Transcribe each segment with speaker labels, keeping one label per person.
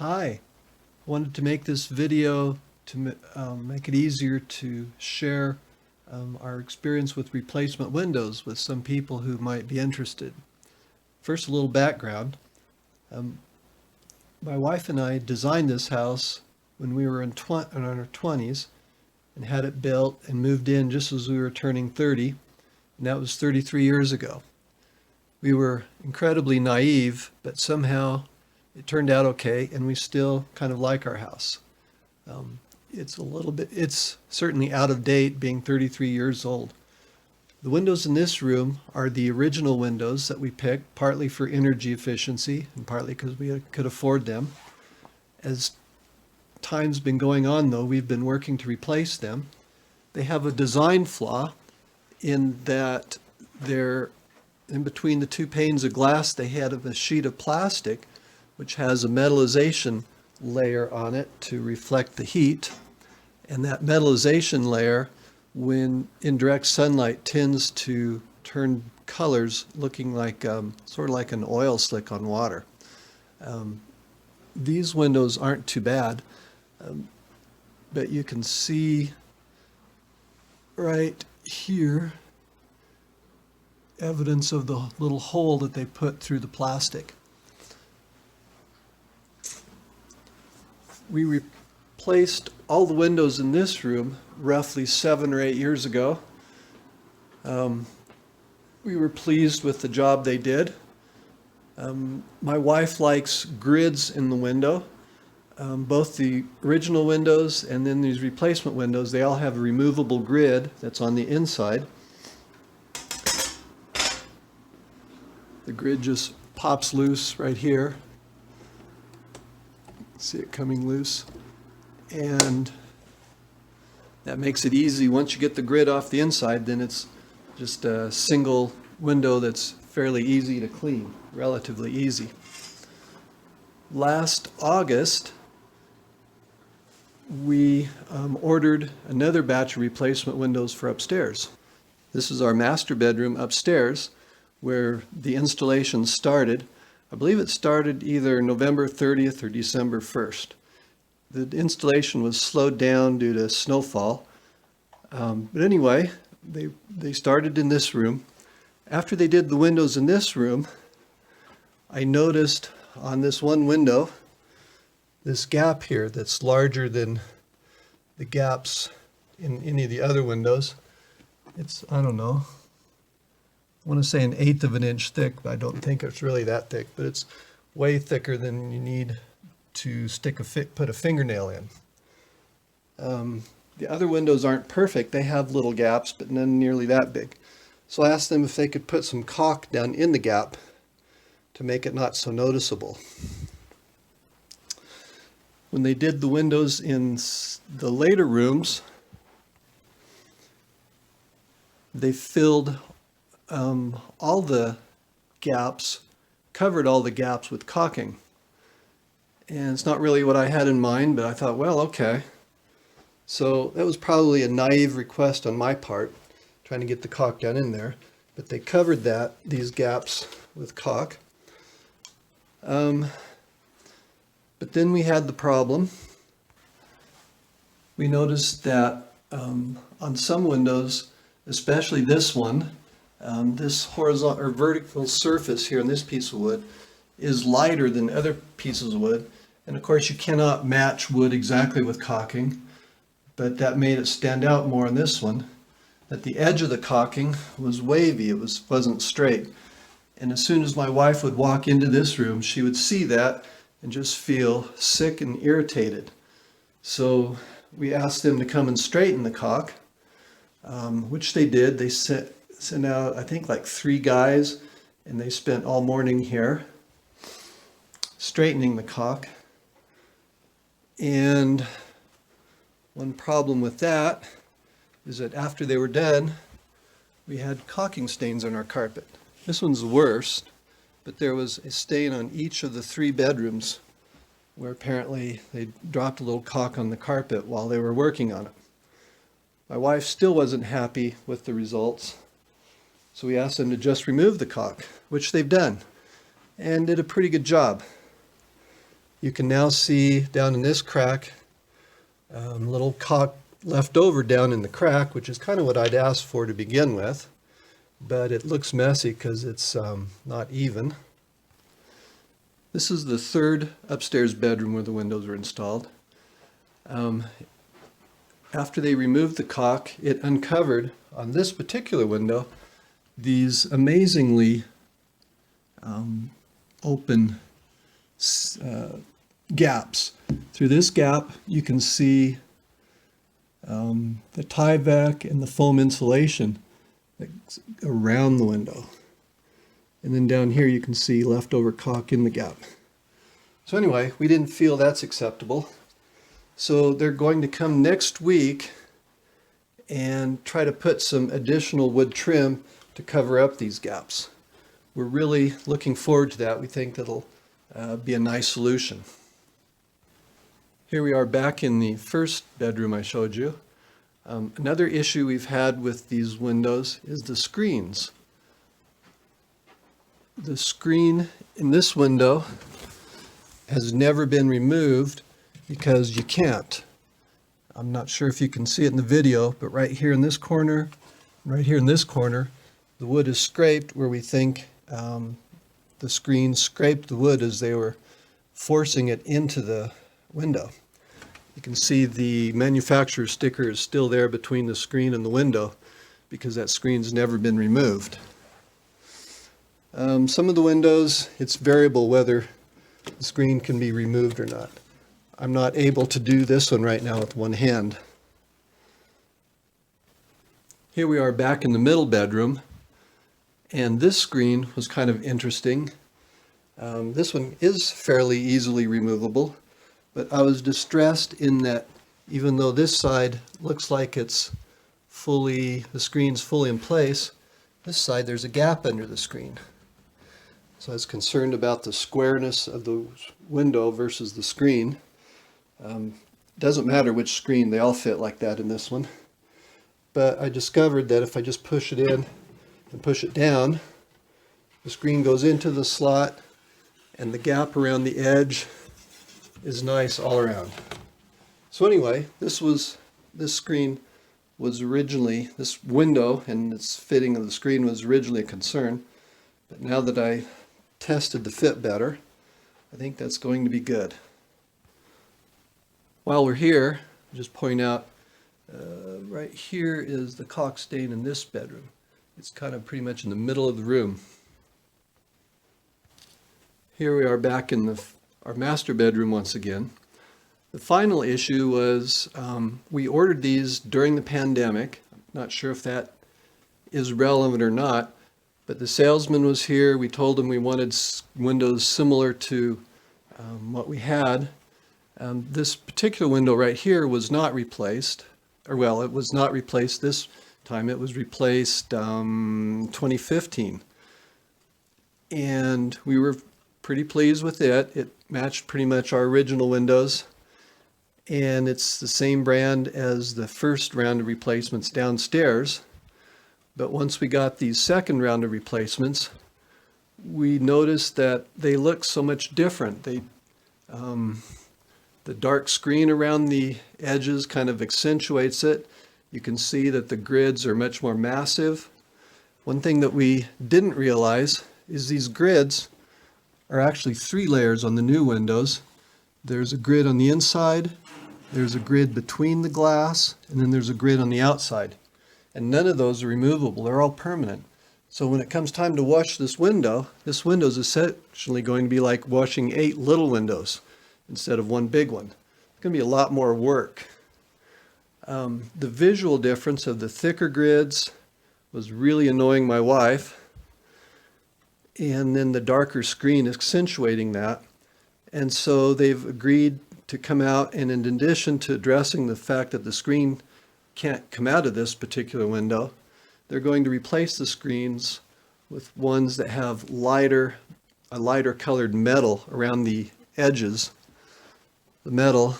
Speaker 1: Hi, wanted to make this video to make it easier to share our experience with replacement windows with some people who might be interested. First, a little background. Um, my wife and I designed this house when we were in our 20s and had it built and moved in just as we were turning 30, and that was 33 years ago. We were incredibly naive, but somehow it turned out okay, and we still kind of like our house. It's certainly out of date being 33 years old. The windows in this room are the original windows that we picked, partly for energy efficiency and partly because we could afford them. As time's been going on, though, we've been working to replace them. They have a design flaw in that they're in between the two panes of glass. They had a sheet of plastic which has a metallization layer on it to reflect the heat. And that metallization layer, when in direct sunlight, tends to turn colors looking like sort of like an oil slick on water. These windows aren't too bad, but you can see right here evidence of the little hole that they put through the plastic. We replaced all the windows in this room roughly 7 or 8 years ago. We were pleased with the job they did. My wife likes grids in the window. Both the original windows and then these replacement windows, they all have a removable grid that's on the inside. The grid just pops loose right here. See it coming loose, and that makes it easy. Once you get the grid off the inside, then it's just a single window that's fairly easy to clean, relatively easy. Last August, we ordered another batch of replacement windows for upstairs. This is our master bedroom upstairs where the installation started. I believe it started either November 30th or December 1st. The installation was slowed down due to snowfall. But anyway, they started in this room. After they did the windows in this room, I noticed on this one window, this gap here that's larger than the gaps in any of the other windows. It's, I don't know, I want to say 1/8 of an inch thick, but I don't think it's really that thick, but it's way thicker than you need to put a fingernail in. The other windows aren't perfect. They have little gaps, but none nearly that big. So I asked them if they could put some caulk down in the gap to make it not so noticeable. When they did the windows in the later rooms, they filled all the gaps, covered all the gaps with caulking. And it's not really what I had in mind, but I thought, well, okay. So that was probably a naive request on my part, trying to get the caulk down in there. But they covered these gaps with caulk. But then we had the problem. We noticed that on some windows, especially this one, this horizontal or vertical surface here on this piece of wood is lighter than other pieces of wood. And of course you cannot match wood exactly with caulking, but that made it stand out more on this one, that the edge of the caulking was wavy, wasn't straight. And as soon as my wife would walk into this room, she would see that and just feel sick and irritated. So we asked them to come and straighten the caulk, which they did. They sent out, I think, like 3 guys, and they spent all morning here straightening the caulk. And one problem with that is that after they were done, we had caulking stains on our carpet. This one's the worst, but there was a stain on each of the 3 bedrooms where apparently they dropped a little caulk on the carpet while they were working on it. My wife still wasn't happy with the results, so we asked them to just remove the caulk, which they've done, and did a pretty good job. You can now see down in this crack, little caulk left over down in the crack, which is kind of what I'd asked for to begin with, but it looks messy because it's not even. This is the third upstairs bedroom where the windows were installed. After they removed the caulk, it uncovered, on this particular window, these amazingly open gaps. Through this gap, you can see the Tyvek and the foam insulation that's around the window. And then down here, you can see leftover caulk in the gap. So anyway, we didn't feel that's acceptable. So they're going to come next week and try to put some additional wood trim to cover up these gaps. We're really looking forward to that. We think that'll be a nice solution. Here we are back in the first bedroom I showed you. Another issue we've had with these windows is the screens. The screen in this window has never been removed because you can't. I'm not sure if you can see it in the video, but right here in this corner, right here in this corner, the wood is scraped where we think the screen scraped the wood as they were forcing it into the window. You can see the manufacturer's sticker is still there between the screen and the window because that screen's never been removed. Some of the windows, it's variable whether the screen can be removed or not. I'm not able to do this one right now with one hand. Here we are back in the middle bedroom, and this screen was kind of interesting. This one is fairly easily removable, but I was distressed in that even though this side looks like it's the screen's fully in place, this side there's a gap under the screen. So I was concerned about the squareness of the window versus the screen. Doesn't matter which screen, they all fit like that in this one. But I discovered that if I just push it in and push it down, the screen goes into the slot and the gap around the edge is nice all around. So anyway, this window and its fitting of the screen was originally a concern, but now that I tested the fit better, I think that's going to be good. While we're here, I'll just point out, right here is the caulk stain in this bedroom. It's kind of pretty much in the middle of the room. Here we are back in our master bedroom once again. The final issue was we ordered these during the pandemic. I'm not sure if that is relevant or not, but the salesman was here. We told him we wanted windows similar to what we had. This particular window right here was not replaced, it was not replaced this time. It was replaced 2015. And we were pretty pleased with it. It matched pretty much our original windows. And it's the same brand as the first round of replacements downstairs. But once we got these second round of replacements, we noticed that they look so much different. The dark screen around the edges kind of accentuates it. You can see that the grids are much more massive. One thing that we didn't realize is these grids are actually 3 layers on the new windows. There's a grid on the inside, there's a grid between the glass, and then there's a grid on the outside. And none of those are removable, they're all permanent. So when it comes time to wash this window is essentially going to be like washing 8 little windows instead of one big one. It's going to be a lot more work. The visual difference of the thicker grids was really annoying my wife, and then the darker screen accentuating that. And so they've agreed to come out, and in addition to addressing the fact that the screen can't come out of this particular window, they're going to replace the screens with ones that have a lighter colored metal around the edges. The metal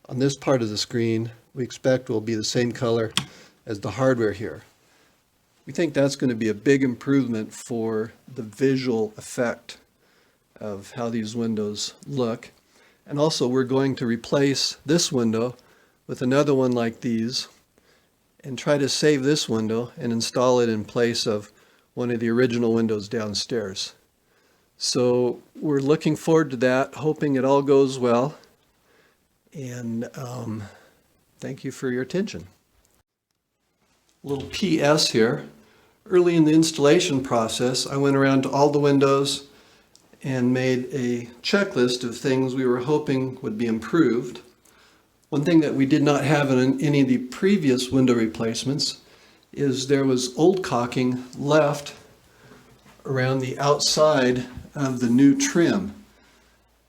Speaker 1: on this part of the screen we expect will be the same color as the hardware here. We think that's going to be a big improvement for the visual effect of how these windows look. And also we're going to replace this window with another one like these and try to save this window and install it in place of one of the original windows downstairs. So we're looking forward to that, hoping it all goes well. And thank you for your attention. Little PS here. Early in the installation process, I went around to all the windows and made a checklist of things we were hoping would be improved. One thing that we did not have in any of the previous window replacements is there was old caulking left around the outside of the new trim.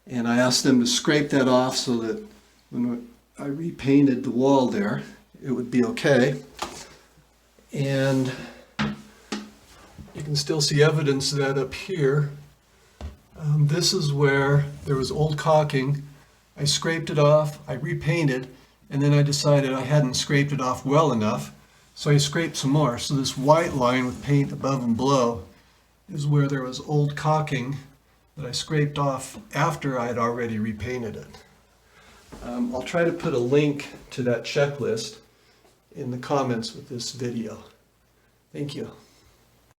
Speaker 1: And I asked them to scrape that off so that when I repainted the wall there, it would be okay. And you can still see evidence of that up here. This is where there was old caulking. I scraped it off, I repainted, and then I decided I hadn't scraped it off well enough, so I scraped some more. So this white line with paint above and below is where there was old caulking that I scraped off after I had already repainted it. I'll try to put a link to that checklist in the comments with this video. Thank you.